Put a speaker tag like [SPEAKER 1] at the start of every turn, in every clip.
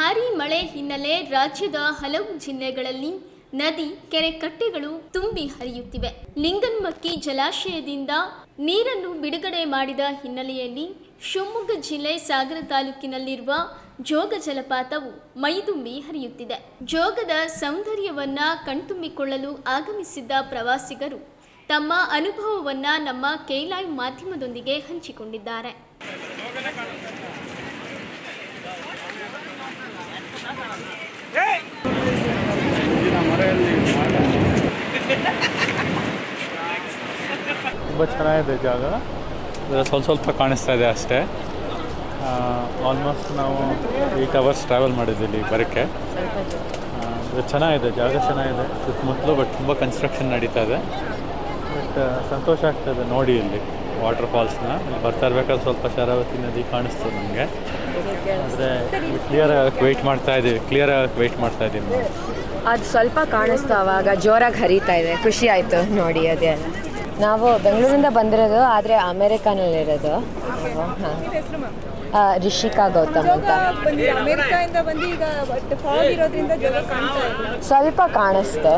[SPEAKER 1] ಭಾರೀ ಮಳೆ ಹಿನ್ನೆಲೆ ರಾಜ್ಯದ ಹಲವು ಜಿಲ್ಲೆಗಳಲ್ಲಿ ನದಿ ಕೆರೆ ಕಟ್ಟೆಗಳು ತುಂಬಿ ಹರಿಯುತ್ತಿವೆ. ಲಿಂಗನಮಕ್ಕಿ ಜಲಾಶಯದಿಂದ ನೀರನ್ನು ಬಿಡುಗಡೆ ಮಾಡಿದ ಹಿನ್ನೆಲೆಯಲ್ಲಿ ಶಿವಮೊಗ್ಗ ಜಿಲ್ಲೆ ಸಾಗರ ತಾಲೂಕಿನಲ್ಲಿರುವ ಜೋಗ ಜಲಪಾತವು ಮೈದುಂಬಿ ಹರಿಯುತ್ತಿದೆ. ಜೋಗದ ಸೌಂದರ್ಯವನ್ನ ಕಣ್ತುಂಬಿಕೊಳ್ಳಲು ಆಗಮಿಸಿದ್ದ ಪ್ರವಾಸಿಗರು ತಮ್ಮ ಅನುಭವವನ್ನ ನಮ್ಮ ಕೆ-ಲೈವ್ ಮಾಧ್ಯಮದೊಂದಿಗೆ ಹಂಚಿಕೊಂಡಿದ್ದಾರೆ.
[SPEAKER 2] ತುಂಬ ಚೆನ್ನಾಗಿದೆ ಜಾಗ. ಸ್ವಲ್ಪ ಕಾಣಿಸ್ತಾ ಇದೆ ಅಷ್ಟೇ. ಆಲ್ಮೋಸ್ಟ್ ನಾವು 8 ಅವರ್ಸ್ ಟ್ರಾವೆಲ್ ಮಾಡಿದ್ದೀವಿ ಬರೋಕ್ಕೆ. ಚೆನ್ನಾಗಿದೆ, ಜಾಗ ಚೆನ್ನಾಗಿದೆ ಸುತ್ತಮುತ್ತಲು. ಬಟ್ ತುಂಬ ಕನ್ಸ್ಟ್ರಕ್ಷನ್ ನಡೀತಾ ಇದೆ. ಬಟ್ ಸಂತೋಷ ಆಗ್ತದೆ ನೋಡಿ ಇಲ್ಲಿ ವಾಟರ್ ಫಾಲ್ಸ್ನ. ಇಲ್ಲಿ ಬರ್ತಾ ಇರ್ಬೇಕಾದ್ರೆ ಸ್ವಲ್ಪ ಶರಾವತಿ ನದಿ ಕಾಣಿಸ್ತದೆ ನಮಗೆ. ಆದರೆ ಕ್ಲಿಯರ್ ಆಗಕ್ಕೆ ವೆಯ್ಟ್ ಮಾಡ್ತಾ ಇದ್ದೀವಿ.
[SPEAKER 3] ಅದು ಸ್ವಲ್ಪ ಕಾಣಿಸ್ತು, ಆವಾಗ ಜೋರಾಗಿ ಹರಿತಾ ಇದೆ. ಖುಷಿ ಆಯಿತು ನೋಡಿ. ಅದೇ ನಾವು ಬೆಂಗಳೂರಿಂದ ಬಂದಿರೋದು, ಆದರೆ ಅಮೇರಿಕಾನಲ್ಲಿರೋದು. ರಿಷಿಕಾ ಗೌತಮ್ ಅಂತ. ಸ್ವಲ್ಪ ಕಾಣಿಸ್ತು.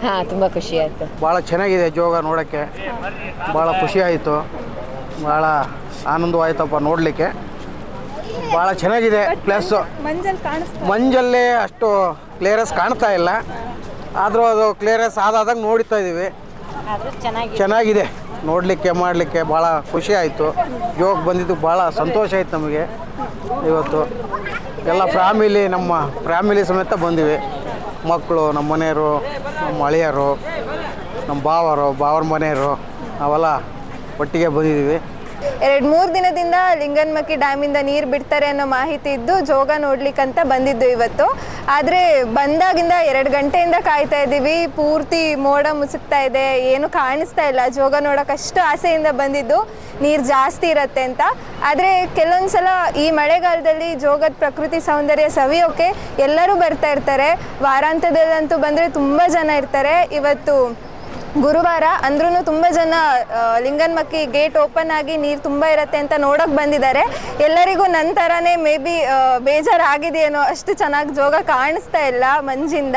[SPEAKER 3] ಹಾಂ, ತುಂಬ ಖುಷಿ ಆಯಿತು.
[SPEAKER 4] ಭಾಳ ಚೆನ್ನಾಗಿದೆ ಜೋಗ ನೋಡೋಕ್ಕೆ. ಭಾಳ ಖುಷಿ ಆಯಿತು, ಭಾಳ ಆನಂದವಾಯ್ತಪ್ಪ ನೋಡಲಿಕ್ಕೆ. ಭಾಳ ಚೆನ್ನಾಗಿದೆ ಪ್ಲೇಸು. ಮಂಜಲ್ಲೇ ಅಷ್ಟು ಕ್ಲಿಯರೆನ್ಸ್ ಕಾಣ್ತಾ ಇಲ್ಲ, ಆದರೂ ಅದು ಕ್ಲಿಯರೆನ್ಸ್ ಆದಾಗ ನೋಡ್ತಾ ಇದ್ದೀವಿ. ಚೆನ್ನಾಗಿದೆ ನೋಡಲಿಕ್ಕೆ ಮಾಡಲಿಕ್ಕೆ. ಭಾಳ ಖುಷಿ ಆಯಿತು. ಜೋಗ ಬಂದಿದ್ದು ಭಾಳ ಸಂತೋಷ ಆಯಿತು ನಮಗೆ. ಇವತ್ತು ಎಲ್ಲ ನಮ್ಮ ಫ್ಯಾಮಿಲಿ ಸಮೇತ ಬಂದಿವಿ. ಮಕ್ಕಳು, ನಮ್ಮ ಮನೆಯವರು, ನಮ್ಮ ಅಳಿಯರು, ನಮ್ಮ ಭಾವರ ಮನೆಯವರು, ನಾವೆಲ್ಲ ಒಟ್ಟಿಗೆ ಬಂದಿದ್ದೀವಿ.
[SPEAKER 5] 2-3 ದಿನದಿಂದ ಲಿಂಗನಮಕ್ಕಿ ಡ್ಯಾಮಿಂದ ನೀರು ಬಿಡ್ತಾರೆ ಅನ್ನೋ ಮಾಹಿತಿ ಇದ್ದು ಜೋಗ ನೋಡ್ಲಿಕ್ಕಂತ ಬಂದಿದ್ದು ಇವತ್ತು. ಆದರೆ ಬಂದಾಗಿಂದ 2 ಗಂಟೆಯಿಂದ ಕಾಯ್ತಾ ಇದ್ದೀವಿ. ಪೂರ್ತಿ ಮೋಡ ಮುಸುಕ್ತಾ ಇದೆ, ಏನು ಕಾಣಿಸ್ತಾ ಇಲ್ಲ. ಜೋಗ ನೋಡೋಕ್ಕಷ್ಟು ಆಸೆಯಿಂದ ಬಂದಿದ್ದು, ನೀರು ಜಾಸ್ತಿ ಇರುತ್ತೆ ಅಂತ. ಆದರೆ ಕೆಲವೊಂದು ಸಲ ಈ ಮಳೆಗಾಲದಲ್ಲಿ ಜೋಗದ ಪ್ರಕೃತಿ ಸೌಂದರ್ಯ ಸವಿಯೋಕೆ ಎಲ್ಲರೂ ಬರ್ತಾ ಇರ್ತಾರೆ. ವಾರಾಂತ್ಯದಲ್ಲಂತೂ ಬಂದರೆ ತುಂಬ ಜನ ಇರ್ತಾರೆ. ಇವತ್ತು ಗುರುವಾರ ಅಂದ್ರೂ ತುಂಬ ಜನ ಲಿಂಗನಮಕ್ಕಿ ಗೇಟ್ ಓಪನ್ ಆಗಿ ನೀರು ತುಂಬ ಇರುತ್ತೆ ಅಂತ ನೋಡೋಕೆ ಬಂದಿದ್ದಾರೆ. ಎಲ್ಲರಿಗೂ ನನ್ನ ಥರನೇ ಮೇ ಬಿ ಬೇಜಾರಾಗಿದೆಯೇನೋ, ಅಷ್ಟು ಚೆನ್ನಾಗಿ ಜೋಗ ಕಾಣಿಸ್ತಾ ಇಲ್ಲ ಮಂಜಿಂದ.